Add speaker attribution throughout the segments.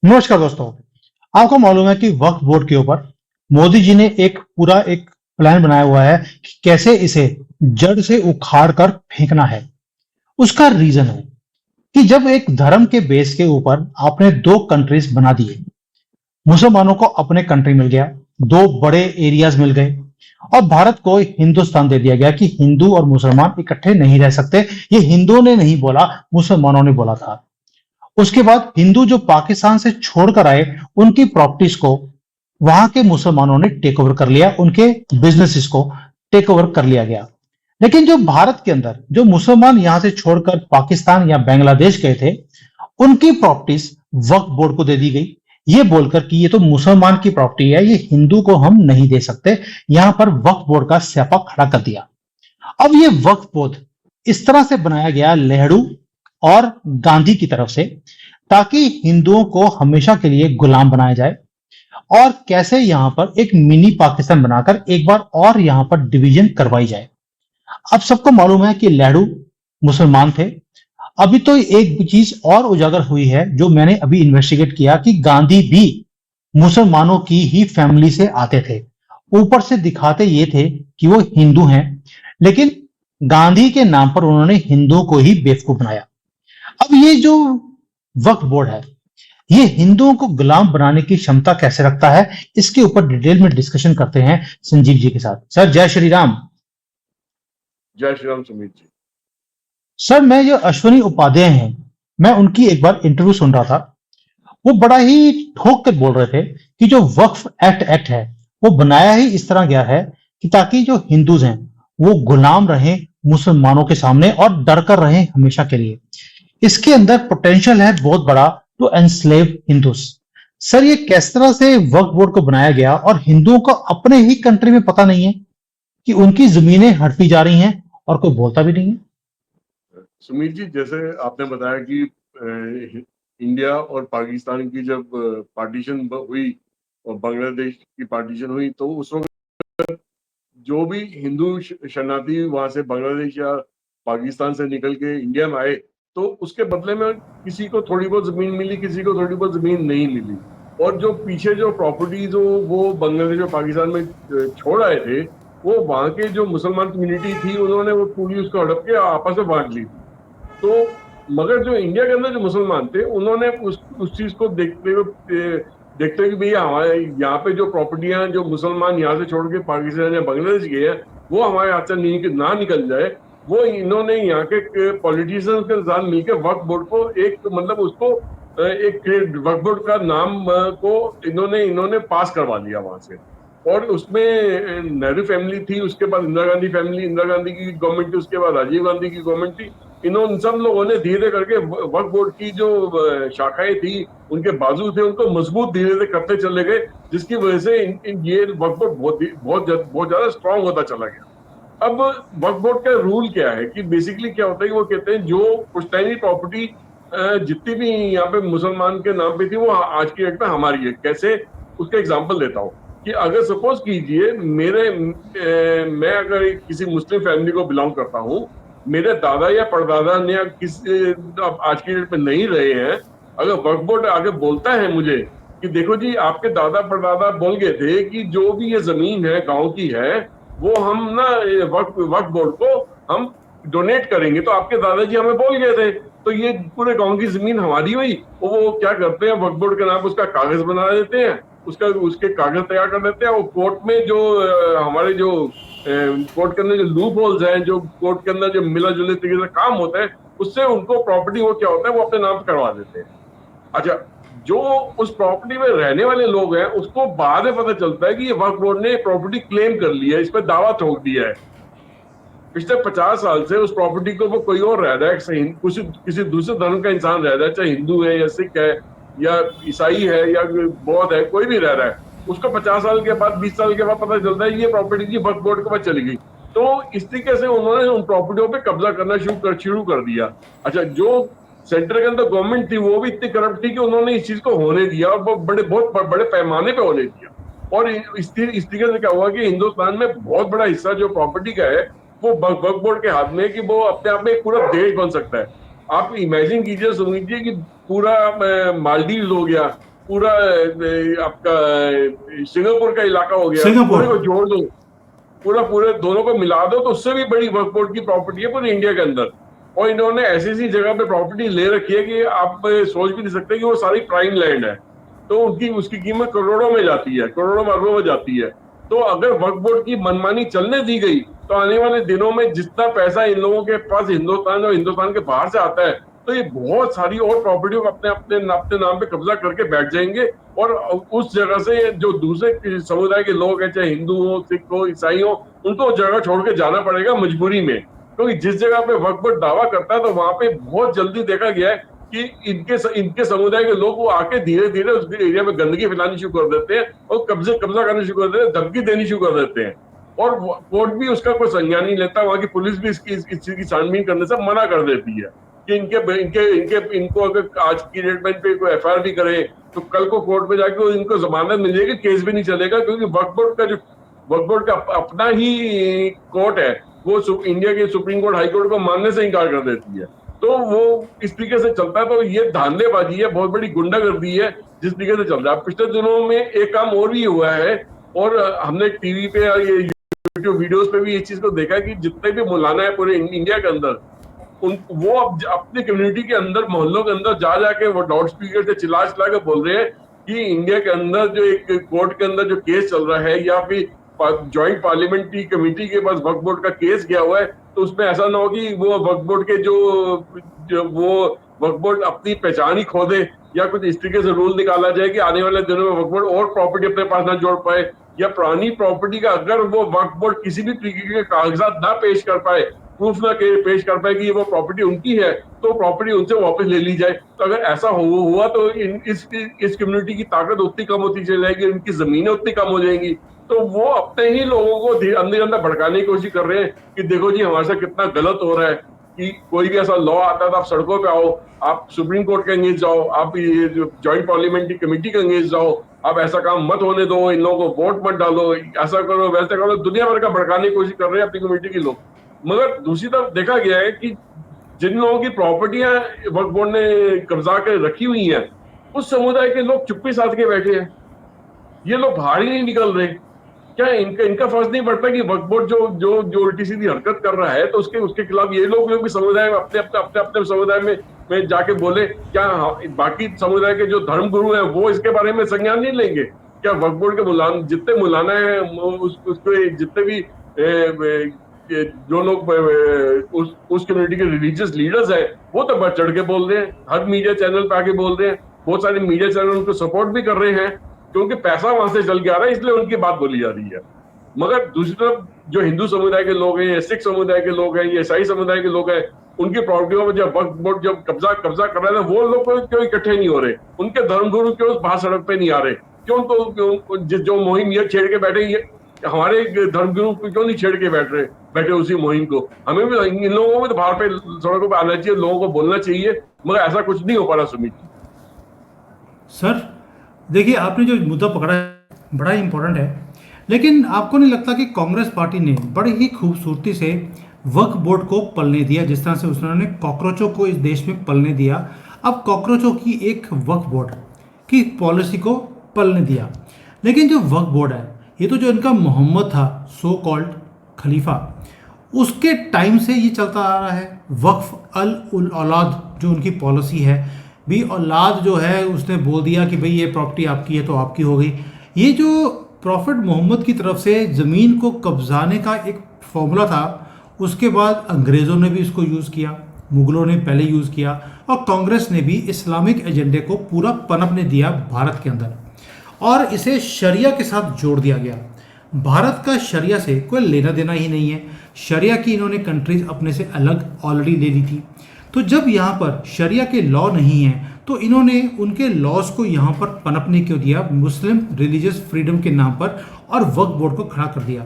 Speaker 1: नमस्कार दोस्तों। आपको मालूम है कि वक्फ बोर्ड के ऊपर मोदी जी ने एक प्लान बनाया हुआ है कि कैसे इसे जड़ से उखाड़ कर फेंकना है। उसका रीजन है कि जब एक धर्म के बेस के ऊपर आपने दो कंट्रीज बना दिए, मुसलमानों को अपने कंट्री मिल गया, दो बड़े एरियाज मिल गए और भारत को हिंदुस्तान दे दिया गया कि हिंदू और मुसलमान इकट्ठे नहीं रह सकते। ये हिंदुओं ने नहीं बोला, मुसलमानों ने बोला था। उसके बाद हिंदू जो पाकिस्तान से छोड़कर आए, उनकी प्रॉपर्टीज को वहां के मुसलमानों ने टेक ओवर कर लिया, उनके बिजनेसेस को टेक ओवर कर लिया गया। लेकिन जो भारत के अंदर जो मुसलमान यहां से छोड़कर पाकिस्तान या बांग्लादेश गए थे, उनकी प्रॉपर्टीज वक्फ बोर्ड को दे दी गई, ये बोलकर कि ये तो मुसलमान की प्रॉपर्टी है, ये हिंदू को हम नहीं दे सकते। यहां पर वक्फ बोर्ड का स्यापा खड़ा कर दिया। अब ये वक्फ बोर्ड इस तरह से बनाया गया नेहरू और गांधी की तरफ से, ताकि हिंदुओं को हमेशा के लिए गुलाम बनाया जाए और कैसे यहां पर एक मिनी पाकिस्तान बनाकर एक बार और यहां पर डिवीजन करवाई जाए। अब सबको मालूम है कि नेहरू मुसलमान थे। अभी तो एक चीज और उजागर हुई है जो मैंने अभी इन्वेस्टिगेट किया कि गांधी भी मुसलमानों की ही फैमिली से आते थे। ऊपर से दिखाते ये थे कि वो हिंदू हैं, लेकिन गांधी के नाम पर उन्होंने हिंदुओं को ही बेवकूफ बनाया। अब ये जो वक्फ बोर्ड है, ये हिंदुओं को गुलाम बनाने की क्षमता कैसे रखता है, इसके ऊपर डिटेल में डिस्कशन करते हैं संजीव जी के साथ। सर जय श्री राम।
Speaker 2: जय श्री राम सुमित जी।
Speaker 1: सर मैं जो अश्वनी उपाध्याय हैं, मैं उनकी एक बार इंटरव्यू सुन रहा था। वो बड़ा ही ठोक कर बोल रहे थे कि जो वक्फ एक्ट है, वो बनाया ही इस तरह गया है कि ताकि जो हिंदूज हैं वो गुलाम रहें मुसलमानों के सामने और डर कर रहें हमेशा के लिए। इसके अंदर पोटेंशियल है बहुत बड़ा टू एनस्लेव हिंदूस। सर ये किस तरह से वक्फ बोर्ड को बनाया गया और हिंदुओं को अपने ही कंट्री में पता नहीं है कि उनकी जमीनें हड़पी जा रही हैं और कोई बोलता भी नहीं है।
Speaker 2: सुमित जी, जैसे आपने बताया कि इंडिया और पाकिस्तान की जब पार्टीशन हुई और बांग्लादेश की पार्टीशन हुई, तो उस वक्त जो भी हिंदू शरणार्थी वहां से बांग्लादेश या पाकिस्तान से निकल के इंडिया में आए, तो उसके बदले में किसी को थोड़ी बहुत जमीन मिली, किसी को थोड़ी बहुत जमीन नहीं मिली। और जो पीछे जो प्रॉपर्टी जो वो बांग्लादेश और पाकिस्तान में छोड़ आए थे, वो वहां के जो मुसलमान कम्युनिटी थी, उन्होंने वो पूरी उसको हड़प के आपस में बांट ली थी। तो मगर जो इंडिया के अंदर जो मुसलमान थे, उन्होंने उस चीज को देखते हुए कि भैया हमारे यहाँ पे जो प्रॉपर्टियां जो मुसलमान यहाँ से छोड़ के पाकिस्तान या बांग्लादेश गए हैं, वो हमारे हाथ से ना निकल जाए। वो इन्होंने यहाँ के पॉलिटिशियंस के साथ मिलकर वक्फ बोर्ड को एक मतलब उसको एक वक्फ बोर्ड का नाम को इन्होंने पास करवा दिया वहां से। और उसमें नेहरू फैमिली थी, उसके बाद इंदिरा गांधी फैमिली, इंदिरा गांधी की गवर्नमेंट थी, उसके बाद राजीव गांधी की गवर्नमेंट थी। इन सब लोगों ने धीरे करके वक्फ बोर्ड की जो शाखाएं थी, उनके बाजू थे, उनको मजबूत धीरे धीरे करते चले गए, जिसकी वजह से ये वक्फ बोर्ड बहुत ज्यादा स्ट्रांग होता चला गया। अब वक्फ बोर्ड का रूल क्या है कि बेसिकली क्या होता है कि वो कहते हैं जो पुश्तैनी प्रॉपर्टी जितनी भी यहाँ पे मुसलमान के नाम पे थी, वो आज की डेट में हमारी है। कैसे, उसका एग्जांपल देता हूँ कि अगर सपोज कीजिए मैं अगर किसी मुस्लिम फैमिली को बिलोंग करता हूँ, मेरे दादा या परदादा ने अब आज की डेट में नहीं रहे हैं, अगर वक्फ बोर्ड आगे बोलता है मुझे कि देखो जी, आपके दादा परदादा बोल गए थे कि जो भी ये जमीन है गांव की है, वो हम ना वक्फ बोर्ड को हम डोनेट करेंगे, तो आपके दादाजी हमें बोल गए थे, तो ये पूरे गांव की जमीन हमारी हुई। वो क्या करते हैं, वक्फ बोर्ड के नाम उसका कागज बना देते हैं, उसके कागज तैयार कर देते हैं। वो कोर्ट में जो हमारे जो कोर्ट के अंदर जो लूप होल्स हैं, जो कोर्ट के अंदर जो मिला जुले तरीके से काम होता है, उससे उनको प्रॉपर्टी वो क्या होता है, वो अपने नाम करवा देते हैं। अच्छा, जो उस प्रॉपर्टी में रहने वाले लोग हैं, उसको बाद में पता चलता है कि ये वक्फ बोर्ड ने प्रॉपर्टी क्लेम कर लिया है, इस पर दावा ठोक दिया है। पिछले 50 साल से उस प्रॉपर्टी को वो कोई और रह रहा है, किसी दूसरे धर्म का इंसान रह रहा है, चाहे हिंदू है या सिख है या ईसाई है या बौद्ध है, कोई भी रह रहा है, उसको 50 साल के बाद 20 साल के बाद पता चलता है ये प्रॉपर्टी की वक्फ बोर्ड के पास चली गई। तो इस तरीके से उन्होंने उन प्रॉपर्टियों पे कब्जा करना शुरू कर दिया। अच्छा, जो सेंटर के अंदर गवर्नमेंट थी, वो भी इतनी करप्ट थी कि उन्होंने इस चीज को होने दिया और बहुत बड़े पैमाने पे होने दिया। और इस तरीके से क्या हुआ कि हिंदुस्तान में बहुत बड़ा हिस्सा जो प्रॉपर्टी का है, वो वक्फ बोर्ड के हाथ में, कि वो अपने आप में एक पूरा देश बन सकता है। आप इमेजिन कीजिए, समझिए कि पूरा मालदीव हो गया, पूरा आपका सिंगापुर का इलाका हो गया,
Speaker 1: सिंगापुर।
Speaker 2: पूरे को जोड़ दो, पूरे दोनों को मिला दो तो उससे भी बड़ी वक्फ बोर्ड की प्रॉपर्टी है पूरे इंडिया के अंदर। और इन्होंने ऐसी ऐसी जगह पे प्रॉपर्टी ले रखी है कि आप सोच भी नहीं सकते कि वो सारी प्राइम लैंड है। तो उनकी उसकी कीमत करोड़ों में जाती है, करोड़ों अरबों में जाती है। तो अगर वक्फ बोर्ड की मनमानी चलने दी गई तो आने वाले दिनों में जितना पैसा इन लोगों के पास हिंदुस्तान और हिंदुस्तान के बाहर से आता है, तो ये बहुत सारी और प्रॉपर्टी को अपने अपने अपने नाम पे कब्जा करके बैठ जाएंगे। और उस जगह से जो दूसरे समुदाय के लोग हैं, चाहे हिंदू हो, सिख हो, ईसाई हो, उनको जगह छोड़ के जाना पड़ेगा मजबूरी में। क्योंकि जिस जगह पे वक्फ बोर्ड दावा करता है तो वहां पे बहुत जल्दी देखा गया है कि इनके समुदाय के लोग वो आके धीरे धीरे उस एरिया में गंदगी फैलानी शुरू कर देते हैं और कब्जा करना शुरू कर देते हैं, धमकी देनी शुरू कर देते हैं। और कोर्ट भी उसका कोई संज्ञान नहीं लेता, वहां की पुलिस भी इस चीज की छानबीन करने से मना कर देती है कि इनको अगर आज की डेट में पे कोई एफआईआर भी करे तो कल को कोर्ट में जाके इनको जमानत मिल जाएगी, केस भी नहीं चलेगा। क्योंकि वक्फ बोर्ड का अपना ही कोर्ट है, वो इंडिया के सुप्रीम कोर्ट, हाई कोर्ट को मानने से इनकार कर देती है। तो वो इस तरीके से चलता है। तो ये धांधलेबाजी है, बहुत बड़ी गुंडागर्दी है जिस तरीके से चल रहा है। पिछले दिनों में एक काम और भी हुआ है और हमने टीवी पे ये यूट्यूब वीडियोस पे भी इस चीज को देखा है कि जितने भी मौलाना है पूरे इंडिया के अंदर, वो अब अपनी कम्युनिटी के अंदर, मोहल्लों के अंदर जा जाके वो लाउड स्पीकर से चिल्ला चिल्ला के बोल रहे हैं कि इंडिया के अंदर जो एक कोर्ट के अंदर जो केस चल रहा है या फिर ज्वाइंट पार्लियामेंट्री कमेटी के पास वक्फ बोर्ड का केस गया हुआ है, तो उसमें ऐसा ना हो कि वो वक्फ बोर्ड के वो वक्फ बोर्ड अपनी पहचान ही खो दे या कुछ इस तरीके से रूल निकाला जाए कि आने वाले दिनों में वक्फ बोर्ड और प्रॉपर्टी अपने पास ना जोड़ पाए, या पुरानी प्रॉपर्टी का अगर वो वक्फ बोर्ड किसी भी तरीके के कागजात ना पेश कर पाए, प्रूफ ना पेश कर पाए कि ये वो प्रॉपर्टी उनकी है, तो प्रॉपर्टी उनसे वापस ले ली जाए। तो अगर ऐसा हुआ तो इस कम्युनिटी की ताकत उतनी कम होती चली जाएगी, इनकी जमीनें उतनी कम हो जाएंगी। तो वो अपने ही लोगों को अंदर अंदर भड़काने की कोशिश कर रहे हैं कि देखो जी हमारे साथ कितना गलत हो रहा है, कि कोई भी ऐसा लॉ आता है तो आप सड़कों पे आओ, आप सुप्रीम कोर्ट के अंगेज जाओ, आप ये जो ज्वाइंट पार्लियामेंट्री कमेटी के अंगेज जाओ, आप ऐसा काम मत होने दो, इन लोगों को वोट मत डालो, ऐसा करो वैसा करो, दुनिया भर का भड़काने की कोशिश कर रहे हैं अपनी कमेटी के लोग। मगर दूसरी तरफ देखा गया है कि जिन लोगों की प्रॉपर्टियां वक्फ बोर्ड ने कब्जा कर रखी हुई हैं, उस समुदाय के लोग चुप्पी साध के बैठे हैं। ये लोग बाहर ही नहीं निकल रहे। क्या इनका फर्ज नहीं पड़ता कि वक्फ बोर्ड जो उल्टी सीधी हरकत कर रहा है तो उसके खिलाफ ये लोग भी समुदाय में अपने समुदाय में जाके बोले? क्या बाकी समुदाय के जो धर्म गुरु हैं वो इसके बारे में संज्ञान नहीं लेंगे? क्या वक्फ बोर्ड के जितने मुलाना है उसके जितने भी जो लोग उस कम्युनिटी के रिलीजियस लीडर्स हैं वो तो बढ़ चढ़ के बोल रहे हैं, हर मीडिया चैनल पे आके बोल रहे हैं, बहुत सारे मीडिया चैनल उनको सपोर्ट भी कर रहे हैं क्योंकि पैसा वहां से चल के आ रहा है, इसलिए उनकी बात बोली जा रही है। मगर दूसरी तरफ जो हिंदू समुदाय के लोग हैं, या सिख समुदाय के लोग हैं, या ईसाई समुदाय के लोग हैं, उनकी प्रॉपर्टियों में जब वक्फ बोर्ड जब कब्जा कर रहे हैं, वो लोग क्यों इकट्ठे नहीं हो रहे? उनके धर्मगुरु क्यों बाहर सड़क पे नहीं आ रहे? क्यों जो मुहिम ये छेड़ के बैठे, ये हमारे धर्मगुरु क्यों नहीं छेड़ के बैठे उसी मुहिम को? हमें भी इन लोगों को भी तो बाहर पे सड़कों पर आना चाहिए, लोगों को बोलना चाहिए, मगर ऐसा कुछ नहीं हो पा रहा। सुमित जी
Speaker 1: सर, देखिए आपने जो मुद्दा पकड़ा है बड़ा इंपॉर्टेंट है, लेकिन आपको नहीं लगता कि कांग्रेस पार्टी ने बड़ी ही खूबसूरती से वक्फ बोर्ड को पलने दिया, जिस तरह से उन्होंने कॉकरोचों को इस देश में पलने दिया, अब कॉकरोचों की एक वक्फ बोर्ड की पॉलिसी को पलने दिया। लेकिन जो वक्फ बोर्ड है, ये तो जो इनका मोहम्मद था सो कॉल्ड खलीफा, उसके टाइम से ये चलता आ रहा है। वक्फ अल औलाद जो उनकी पॉलिसी है, भी औलाद जो है उसने बोल दिया कि भाई ये प्रॉपर्टी आपकी है तो आपकी हो गई। ये जो प्रॉफिट मोहम्मद की तरफ से ज़मीन को कब्जाने का एक फॉर्मूला था, उसके बाद अंग्रेज़ों ने भी इसको यूज़ किया, मुग़लों ने पहले यूज़ किया, और कांग्रेस ने भी इस्लामिक एजेंडे को पूरा पनपने दिया भारत के अंदर, और इसे शरिया के साथ जोड़ दिया गया। भारत का शरिया से कोई लेना देना ही नहीं है। शरिया की इन्होंने कंट्रीज अपने से अलग ऑलरेडी ले ली थी। तो जब यहाँ पर शरिया के लॉ नहीं हैं तो इन्होंने उनके लॉज को यहाँ पर पनपने क्यों दिया, मुस्लिम रिलीजियस फ्रीडम के नाम पर, और वक्फ बोर्ड को खड़ा कर दिया।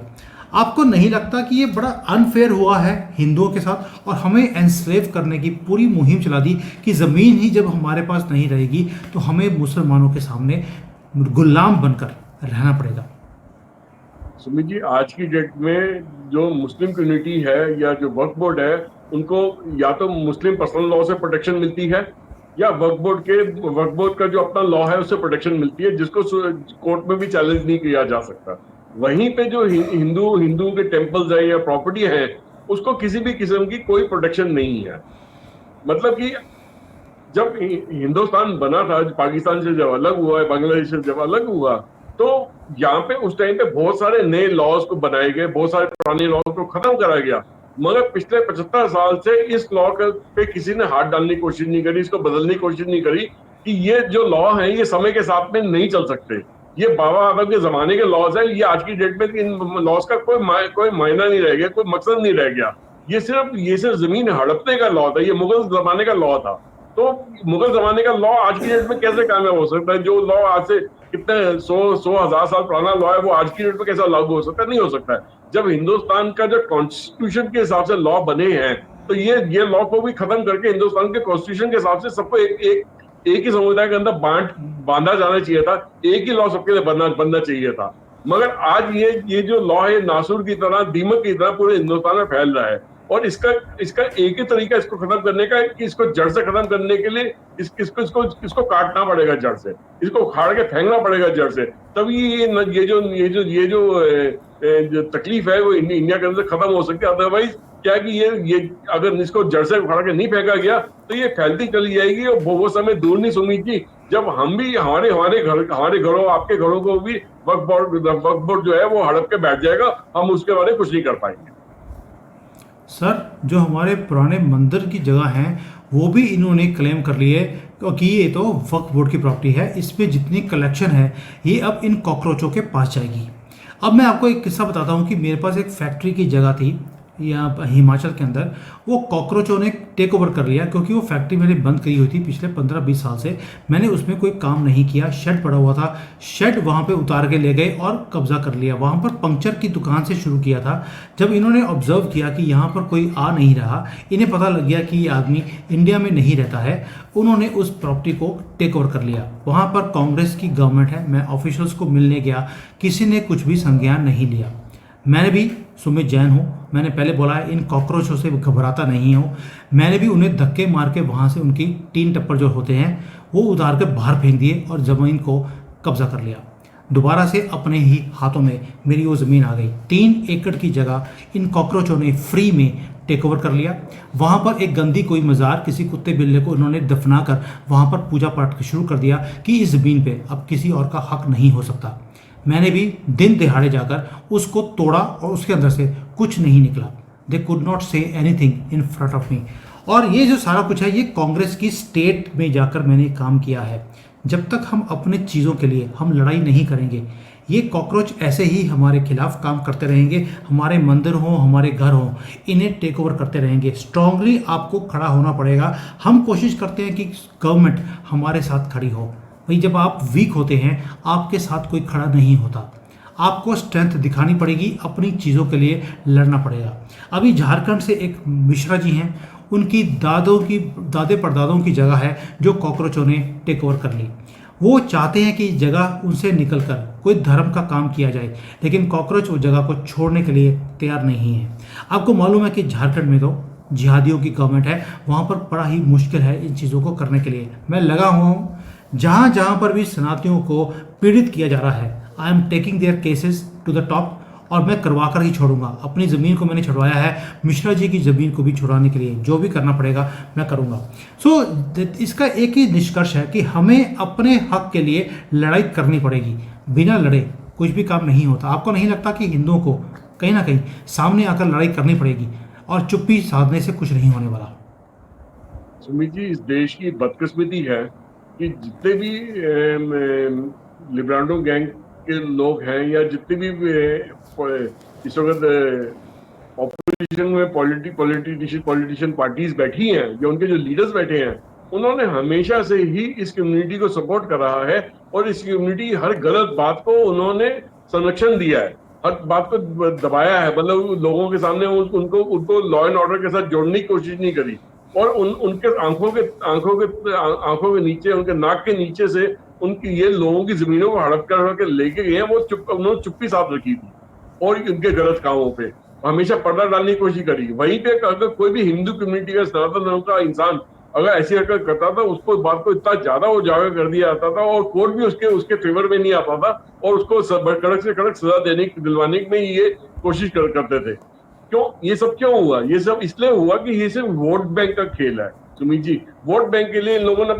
Speaker 1: आपको नहीं लगता कि ये बड़ा अनफेयर हुआ है हिंदुओं के साथ, और हमें एनस्लेव करने की पूरी मुहिम चला दी कि ज़मीन ही जब हमारे पास नहीं रहेगी तो हमें मुसलमानों के सामने गुलाम बनकर रहना पड़ेगा?
Speaker 2: सुमित जी, आज की डेट में जो मुस्लिम कम्युनिटी है या जो वक्फ बोर्ड है, उनको या तो मुस्लिम पर्सनल लॉ से प्रोटेक्शन मिलती है, या वक्फ बोर्ड का जो अपना लॉ है उससे प्रोटेक्शन मिलती है, जिसको कोर्ट में भी चैलेंज नहीं किया जा सकता। वहीं पे जो हिंदू के टेम्पल्स है या प्रॉपर्टी है, उसको किसी भी किस्म की कोई प्रोटेक्शन नहीं है। मतलब कि जब हिंदुस्तान बना था, पाकिस्तान से जब अलग हुआ है, बांग्लादेश से जब अलग हुआ, तो यहाँ पे उस टाइम पे बहुत सारे नए लॉज को बनाए गए, बहुत सारे पुराने लॉज को खत्म करा गया। मगर पिछले 75 साल से इस लॉ पे किसी ने हाथ डालने की कोशिश नहीं करी, इसको बदलने की कोशिश नहीं करी कि ये जो लॉ है ये समय के साथ में नहीं चल सकते। ये बाबा आदम के जमाने के लॉज है, ये आज की डेट में इन लॉज का कोई मायना नहीं रह गया, कोई मकसद नहीं रह गया। ये सिर्फ जमीन हड़पने का लॉ था, ये मुगल जमाने का लॉ था। तो मुगल जमाने का लॉ आज की डेट में कैसे कामयाब हो सकता है? जो लॉ आज से कितने सौ हजार साल पुराना लॉ है, वो आज की डेट में कैसा लागू हो सकता है? नहीं हो सकता है। जब हिंदुस्तान का जो कॉन्स्टिट्यूशन के हिसाब से लॉ बने हैं, तो ये लॉ को भी खत्म करके हिंदुस्तान के कॉन्स्टिट्यूशन के हिसाब से सबको एक ही समुदाय के अंदर बांधा जाना चाहिए था, एक ही लॉ सबके लिए बनना चाहिए था। मगर आज ये जो लॉ है, नासुर की तरह, दीमक की तरह पूरे हिंदुस्तान में फैल रहा है। और इसका एक ही तरीका इसको खत्म करने का है कि इसको जड़ से खत्म करने के लिए इसको काटना पड़ेगा जड़ से, इसको उखाड़ के फेंकना पड़ेगा जड़ से। तभी जो तकलीफ है वो इंडिया के अंदर खत्म हो सकती है। अदरवाइज क्या है कि ये अगर इसको जड़ से उखाड़ के नहीं फेंका गया तो ये फैलती चली जाएगी, और वो समय दूर नहीं सुमित जी, जब हम भी हमारे घरों, आपके घरों को भी वक्फ बोर्ड जो है वो हड़प के बैठ जाएगा, हम उसके बारे में कुछ नहीं कर पाएंगे।
Speaker 3: सर, जो हमारे पुराने मंदिर की जगह हैं वो भी इन्होंने क्लेम कर ली है, क्योंकि ये तो वक्फ बोर्ड की प्रॉपर्टी है, इस पे जितनी कलेक्शन है ये अब इन कॉकरोचों के पास जाएगी। अब मैं आपको एक किस्सा बताता हूँ कि मेरे पास एक फैक्ट्री की जगह थी यहाँ हिमाचल के अंदर, वो कॉकरोचों ने टेक ओवर कर लिया, क्योंकि वो फैक्ट्री मैंने बंद करी हुई थी पिछले 15-20 साल से। मैंने उसमें कोई काम नहीं किया, शेड पड़ा हुआ था, शेड वहाँ पे उतार के ले गए और कब्जा कर लिया। वहाँ पर पंक्चर की दुकान से शुरू किया था। जब इन्होंने ऑब्जर्व किया कि यहाँ पर कोई आ नहीं रहा, इन्हें पता लग गया कि ये आदमी इंडिया में नहीं रहता है, उन्होंने उस प्रॉपर्टी को टेक ओवर कर लिया। वहाँ पर कांग्रेस की गवर्नमेंट है, मैं ऑफिशियल्स को मिलने गया, किसी ने कुछ भी संज्ञान नहीं लिया। मैंने भी, सुमित जैन हूँ, मैंने पहले बोला है इन कॉकरोचों से घबराता नहीं हूँ। मैंने भी उन्हें धक्के मार के वहाँ से उनकी टीन टप्पर जो होते हैं वो उतार के बाहर फेंक दिए और ज़मीन को कब्जा कर लिया। दोबारा से अपने ही हाथों में मेरी वो ज़मीन आ गई। 3 एकड़ की जगह इन कॉकरोचों ने फ्री में टेक ओवर कर लिया। वहाँ पर एक गंदी कोई मज़ार, किसी कुत्ते बिल्ले को उन्होंने दफना कर वहाँ पर पूजा पाठ शुरू कर दिया कि इस ज़मीन पर अब किसी और का हक नहीं हो सकता। मैंने भी दिन दिहाड़े जाकर उसको तोड़ा और उसके अंदर से कुछ नहीं निकला। They could not say anything in front of me. और ये जो सारा कुछ है ये कांग्रेस की स्टेट में जाकर मैंने काम किया है। जब तक हम अपने चीज़ों के लिए हम लड़ाई नहीं करेंगे, ये कॉकरोच ऐसे ही हमारे खिलाफ काम करते रहेंगे। हमारे मंदिर हों, हमारे घर हों, इन्हें टेक ओवर करते रहेंगे। स्ट्रांगली आपको खड़ा होना पड़ेगा। हम कोशिश करते हैं कि गवर्नमेंट हमारे साथ खड़ी हो। भाई, जब आप वीक होते हैं आपके साथ कोई खड़ा नहीं होता। आपको स्ट्रेंथ दिखानी पड़ेगी, अपनी चीज़ों के लिए लड़ना पड़ेगा। अभी झारखंड से एक मिश्रा जी हैं, उनकी दादे परदादों की जगह है जो कॉकरोचों ने टेक ओवर कर ली। वो चाहते हैं कि जगह उनसे निकलकर कोई धर्म का काम किया जाए, लेकिन कॉकरोच उस जगह को छोड़ने के लिए तैयार नहीं है। आपको मालूम है कि झारखंड में तो जिहादियों की गवर्नमेंट है, वहाँ पर बड़ा ही मुश्किल है इन चीज़ों को करने के लिए। मैं लगा हुआ हूँ, जहाँ जहाँ पर भी सनातनियों को पीड़ित किया जा रहा है, I am taking their cases to the top, और मैं करवा कर ही छोड़ूंगा। अपनी ज़मीन को मैंने छुड़वाया है, मिश्रा जी की ज़मीन को भी छुड़वाने के लिए जो भी करना पड़ेगा मैं करूंगा। इसका एक ही निष्कर्ष है कि हमें अपने हक के लिए लड़ाई करनी पड़ेगी। बिना लड़े कुछ भी काम नहीं होता। आपको नहीं लगता कि हिंदुओं को कहीं ना कहीं सामने आकर लड़ाई करनी पड़ेगी और चुप्पी साधने से कुछ नहीं होने वाला?
Speaker 2: सुमित जी, इस देश की बदकिस्मती है कि जितने भी लिब्रांडो गैंग के लोग हैं, या जितने भी इस वक्त ऑपोजिशन में पॉलिटिशियन पार्टीज बैठी हैं, या उनके जो लीडर्स बैठे हैं, उन्होंने हमेशा से ही इस कम्युनिटी को सपोर्ट कर रहा है, और इस कम्युनिटी हर गलत बात को उन्होंने संरक्षण दिया है, हर बात को दबाया है। मतलब लोगों के सामने उनको लॉ एंड ऑर्डर के साथ जोड़ने की कोशिश नहीं करी, और उनके आंखों के नीचे, उनके नाक के नीचे से उनकी ये लोगों की जमीनों को हड़प कर लेके गए हैं। उन्होंने चुप्पी साथ रखी थी, और उनके गलत कामों पे हमेशा पर्दा डालने की कोशिश करी। वहीं पे अगर कोई भी हिंदू कम्युनिटी का, सनातन धर्म का इंसान अगर ऐसी हरकत करता था उसको बात को इतना ज्यादा उजागर कर दिया जाता था और कोर्ट भी उसके उसके फेवर में नहीं आता था और उसको कड़क से कड़क सजा दिलवाने में ये कोशिश करते थे। क्यों ये सब क्यों हुआ? ये सब इसलिए हुआ कि ये सिर्फ वोट बैंक का खेल है सुमित जी। वोट बैंक के लिए इन लोगों ने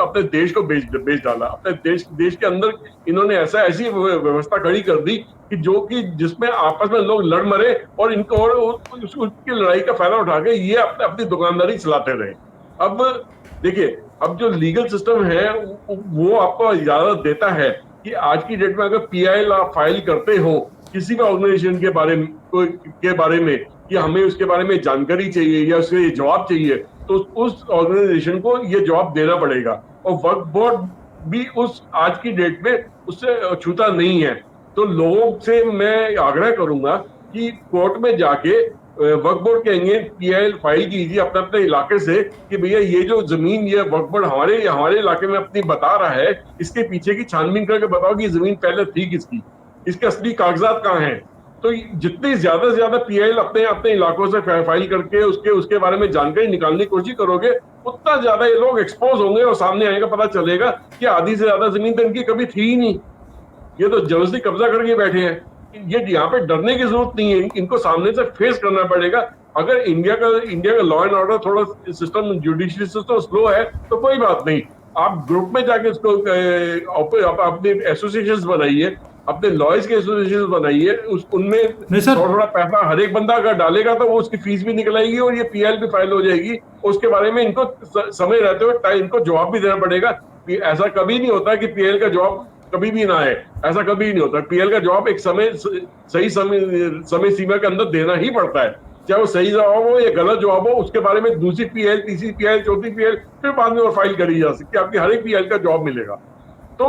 Speaker 2: अपने देश को बेच डाला। अपने देश के अंदर इन्होंने ऐसी व्यवस्था खड़ी कर दी कि जिसमें आपस में लोग लड़ मरे और इनको और उसकी लड़ाई का फायदा उठा के ये अपनी दुकानदारी चलाते रहे। अब देखिए, अब जो लीगल सिस्टम है वो आपको इजाजत देता है कि आज की डेट में अगर पीआईएल आप फाइल करते हो किसी भी ऑर्गेनाइजेशन के बारे में कि हमें उसके बारे में जानकारी चाहिए या उसके जवाब चाहिए, तो उस ऑर्गेनाइजेशन को ये जवाब देना पड़ेगा। और वक्फ बोर्ड भी उस आज की डेट में उससे छूता नहीं है। तो लोगों से मैं आग्रह करूंगा कि कोर्ट में जाके वक्फ बोर्ड कहेंगे पीआईएल फाइल कीजिए अपने अपने इलाके से कि भैया ये जो जमीन ये वक्फ बोर्ड हमारे इलाके में अपनी बता रहा है, इसके पीछे की छानबीन करके बताओ कि जमीन पहले थी किसकी, इसके असली कागजात कहाँ हैं। तो जितनी ज्यादा से ज्यादा पीआईएल अपने अपने इलाकों से फाइल करके उसके बारे में जानकारी निकालने की कोशिश करोगे, उतना ज्यादा ये लोग एक्सपोज होंगे और सामने आएगा, पता चलेगा कि आधी से ज्यादा जमीन तो इनकी कभी थी ही नहीं, ये तो जबरदस्ती कब्जा करके बैठे हैं। ये यहाँ पे डरने की जरूरत नहीं है, इनको सामने से फेस करना पड़ेगा। अगर इंडिया का लॉ एंड ऑर्डर थोड़ा सिस्टम जुडिशरी सिस्टम स्लो है तो कोई बात नहीं, आप ग्रुप में जाके उसको अपने एसोसिएशंस बनाइए, अपने लॉयर्स के एसोसिएशन बनाइए, उनमें थोड़ा पैसा हर एक बंदा अगर डालेगा तो वो उसकी फीस भी निकल आएगी और ये पीएल भी फाइल हो जाएगी। उसके बारे में इनको समय रहते हुए इनको जवाब भी देना पड़ेगा। ऐसा कभी नहीं होता कि पीएल का जवाब कभी भी ना है, ऐसा कभी नहीं होता। पीएल का जवाब एक सही समय सीमा के अंदर देना ही पड़ता है, चाहे वो सही जवाब हो या गलत जवाब हो। उसके बारे में दूसरी पीएल, तीसरी पीएल, चौथी पीएल फिर बाद में और फाइल करी जा सकती है, आपकी हर एक पीएल का जवाब मिलेगा। तो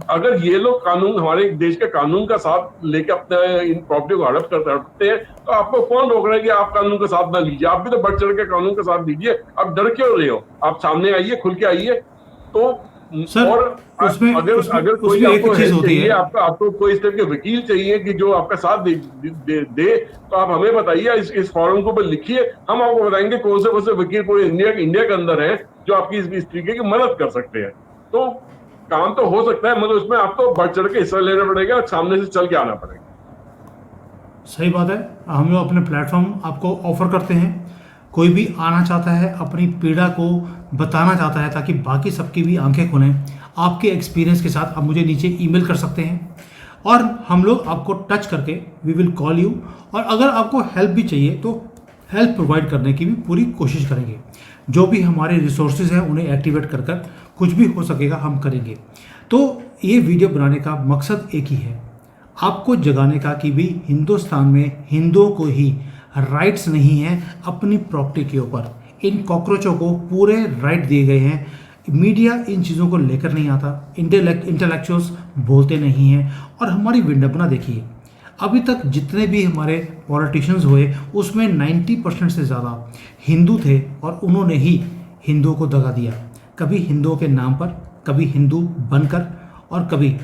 Speaker 2: अगर ये लोग कानून, हमारे देश के कानून का साथ लेके अपने इन प्रॉपर्टी को हड़प करते हैं, तो आपको कौन रोक रहा है कि आप कानून का साथ ना लीजिए? आप भी तो बढ़ चढ़ के कानून का साथ लीजिए। आप डर क्यों रहे हो? आप सामने आइए, खुल के आइए। तो
Speaker 3: सर,
Speaker 2: और
Speaker 3: उसमें
Speaker 2: अगर कोई आपको चाहिए, आपको कोई इस तरह के वकील चाहिए कि जो आपका साथ दे तो आप हमें बताइए, इस फॉर्म को लिखिए, हम आपको बताएंगे कौन से वकील पूरे इंडिया के अंदर हैं जो आपकी इस तरीके की मदद कर सकते हैं। तो काम तो हो सकता है, मतलब उसमें आपको बढ़ चढ़ के हिस्सा लेना पड़ेगा और सामने से चल के आना पड़ेगा।
Speaker 3: सही बात है, हम लोग अपने प्लेटफॉर्म आपको ऑफर करते हैं। कोई भी आना चाहता है, अपनी पीड़ा को बताना चाहता है ताकि बाकी सबकी भी आंखें खुलें, आपके एक्सपीरियंस के साथ आप मुझे नीचे ईमेल कर सकते हैं और हम लोग आपको टच करके वी विल कॉल यू। और अगर आपको हेल्प भी चाहिए तो हेल्प प्रोवाइड करने की भी पूरी कोशिश करेंगे। जो भी हमारे रिसोर्सेज हैं उन्हें एक्टिवेट कर कुछ भी हो सकेगा हम करेंगे। तो ये वीडियो बनाने का मकसद एक ही है, आपको जगाने का कि भी हिंदुस्तान में हिंदुओं को ही राइट्स नहीं हैं अपनी प्रॉपर्टी के ऊपर। इन कॉकरोचों को पूरे राइट दिए गए हैं। मीडिया इन चीज़ों को लेकर नहीं आता, इंटेलेक्चुअल्स बोलते नहीं हैं। और हमारी विडंबना देखिए, अभी तक जितने भी हमारे पॉलिटिशियंस हुए उसमें 90% से ज़्यादा हिंदू थे और उन्होंने ही हिंदुओं को दगा दिया, कभी हिंदुओं के नाम पर, कभी हिंदू बनकर और कभी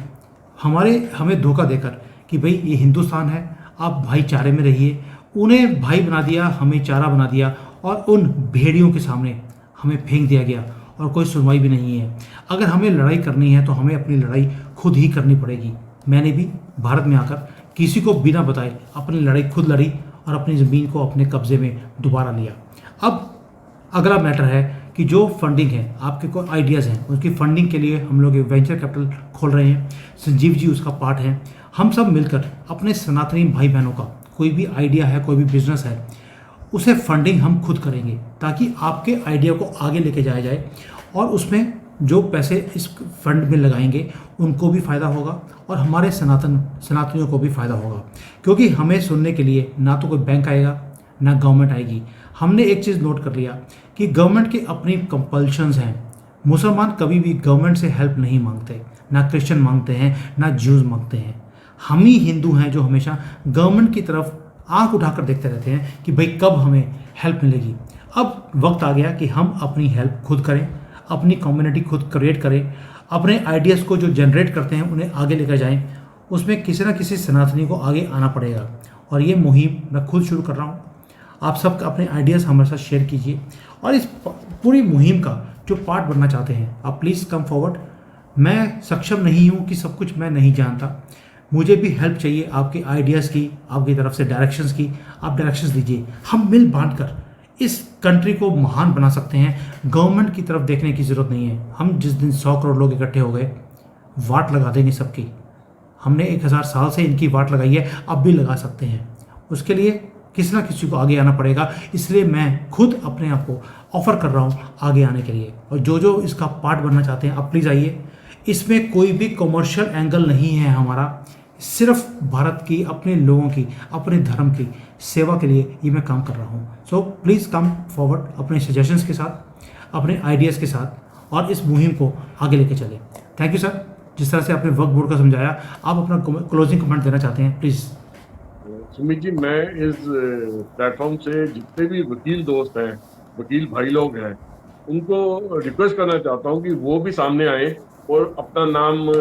Speaker 3: हमें धोखा देकर कि भाई ये हिंदुस्तान है, आप भाईचारे में रहिए। उन्हें भाई बना दिया, हमें चारा बना दिया और उन भेड़ियों के सामने हमें फेंक दिया गया और कोई सुनवाई भी नहीं है। अगर हमें लड़ाई करनी है तो हमें अपनी लड़ाई खुद ही करनी पड़ेगी। मैंने भी भारत में आकर किसी को बिना बताए अपनी लड़ाई खुद लड़ी और अपनी ज़मीन को अपने कब्जे में दोबारा लिया। अब अगला मैटर है कि जो फंडिंग है, आपके कोई आइडियाज़ हैं, उसकी फंडिंग के लिए हम लोग एक वेंचर कैपिटल खोल रहे हैं। संजीव जी उसका पार्ट है। हम सब मिलकर अपने सनातनी भाई बहनों का कोई भी आइडिया है, कोई भी बिजनेस है, उसे फंडिंग हम खुद करेंगे ताकि आपके आइडिया को आगे लेके जाया जाए और उसमें जो पैसे इस फंड में लगाएंगे उनको भी फ़ायदा होगा और हमारे सनातनियों को भी फ़ायदा होगा। क्योंकि हमें सुनने के लिए ना तो कोई बैंक आएगा ना गवर्नमेंट आएगी। हमने एक चीज़ नोट कर लिया कि गवर्नमेंट की अपनी कंपल्शंस हैं। मुसलमान कभी भी गवर्नमेंट से हेल्प नहीं मांगते, ना क्रिश्चियन मांगते हैं, ना ज्यूज़ मांगते हैं। हम ही हिंदू हैं जो हमेशा गवर्नमेंट की तरफ आंख उठाकर देखते रहते हैं कि भाई कब हमें हेल्प मिलेगी। अब वक्त आ गया कि हम अपनी हेल्प खुद करें, अपनी कम्युनिटी खुद क्रिएट करें, अपने आइडियाज़ को जो जनरेट करते हैं उन्हें आगे लेकर जाएं। उसमें किसी न किसी सनातनी को आगे आना पड़ेगा और ये मुहिम मैं खुद शुरू कर रहा हूँ। आप सब अपने आइडियाज़ हमारे साथ शेयर कीजिए और इस पूरी मुहिम का जो पार्ट बनना चाहते हैं आप प्लीज़ कम फॉरवर्ड। मैं सक्षम नहीं हूँ कि सब कुछ मैं नहीं जानता, मुझे भी हेल्प चाहिए आपके आइडियाज़ की, आपकी तरफ से डायरेक्शंस की। आप डायरेक्शंस दीजिए, हम मिल बांध कर इस कंट्री को महान बना सकते हैं। गवर्नमेंट की तरफ देखने की ज़रूरत नहीं है। हम जिस दिन 100 करोड़ लोग इकट्ठे हो गए, वाट लगा देंगे सबकी। हमने 1000 साल से इनकी वाट लगाई है, अब भी लगा सकते हैं। उसके लिए किसी ना किसी को आगे आना पड़ेगा, इसलिए मैं खुद अपने आप को ऑफर कर रहा हूँ आगे आने के लिए। और जो इसका पार्ट बनना चाहते हैं आप प्लीज़ आइए। इसमें कोई भी कमर्शियल एंगल नहीं है हमारा, सिर्फ भारत की, अपने लोगों की, अपने धर्म की सेवा के लिए ये मैं काम कर रहा हूँ। सो प्लीज़ कम फॉरवर्ड अपने सजेशंस के साथ, अपने आइडियाज़ के साथ और इस मुहिम को आगे लेके चलें। थैंक यू सर, जिस तरह से आपने वक्फ बोर्ड का समझाया। आप अपना क्लोजिंग कमेंट देना चाहते हैं प्लीज़।
Speaker 2: सुमित जी, मैं इस प्लेटफॉर्म से जितने भी वकील दोस्त हैं, वकील भाई लोग हैं, उनको रिक्वेस्ट करना चाहता हूं कि वो भी सामने आए और अपना नाम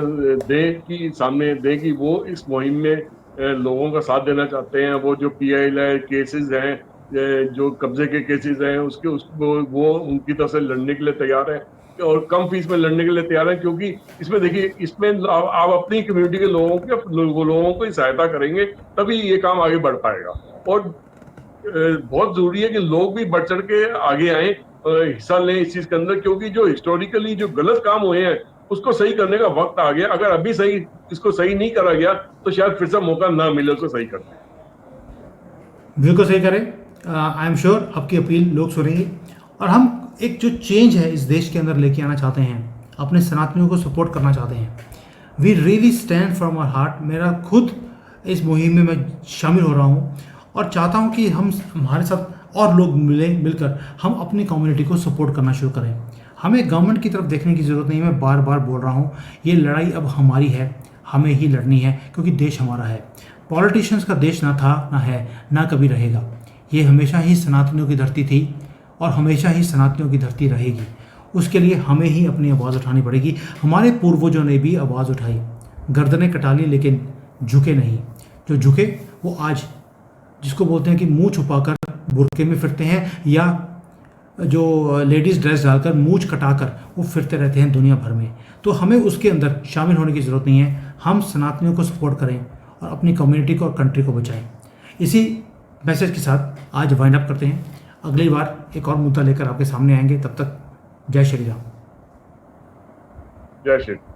Speaker 2: सामने दें कि वो इस मुहिम में लोगों का साथ देना चाहते हैं। वो जो PIL केसेस हैं, जो कब्जे के केसेस हैं, वो उनकी तरफ से लड़ने के लिए तैयार है और कम फीस में लड़ने के लिए तैयार है। क्योंकि इसमें देखिए, इसमें आप अपनी कम्युनिटी के लोगों को ही सहायता करेंगे, तभी ये काम आगे बढ़ पाएगा। और बहुत जरूरी है कि लोग भी बढ़ चढ़ के आगे आए, हिस्सा लें इस चीज के अंदर, क्योंकि जो हिस्टोरिकली जो गलत काम हुए हैं उसको सही करने का वक्त आ गया। अगर अभी इसको सही नहीं करा गया तो शायद फिर से मौका ना मिले उसको सही करने।
Speaker 3: बिल्कुल सही करें। आई एम श्योर आपकी अपील लोग सुनेंगे और हम एक जो चेंज है इस देश के अंदर लेके आना चाहते हैं, अपने सनातनियों को सपोर्ट करना चाहते हैं। We really stand from our heart. मेरा खुद इस मुहिम में मैं शामिल हो रहा हूँ और चाहता हूँ कि हमारे साथ और लोग मिलकर हम अपनी कम्युनिटी को सपोर्ट करना शुरू करें। हमें गवर्नमेंट की तरफ देखने की ज़रूरत नहीं है। मैं बार बार बोल रहा हूँ, ये लड़ाई अब हमारी है, हमें ही लड़नी है, क्योंकि देश हमारा है। पॉलिटिशियंस का देश ना था, ना है, ना कभी रहेगा। ये हमेशा ही सनातनियों की धरती थी और हमेशा ही सनातनियों की धरती रहेगी। उसके लिए हमें ही अपनी आवाज़ उठानी पड़ेगी। हमारे पूर्वजों ने भी आवाज़ उठाई, गर्दनें कटा ली, लेकिन झुके नहीं। जो झुके वो आज, जिसको बोलते हैं कि मुंह छुपाकर बुर्के में फिरते हैं, या जो लेडीज़ ड्रेस डालकर मूंछ कटाकर वो फिरते रहते हैं दुनिया भर में। तो हमें उसके अंदर शामिल होने की ज़रूरत नहीं है। हम सनातनियों को सपोर्ट करें और अपनी कम्युनिटी को और कंट्री को बचाएं। इसी मैसेज के साथ आज वाइंड अप करते हैं। अगली बार एक और मुद्दा लेकर आपके सामने आएंगे। तब तक जय श्री राम।
Speaker 2: जय श्री राम।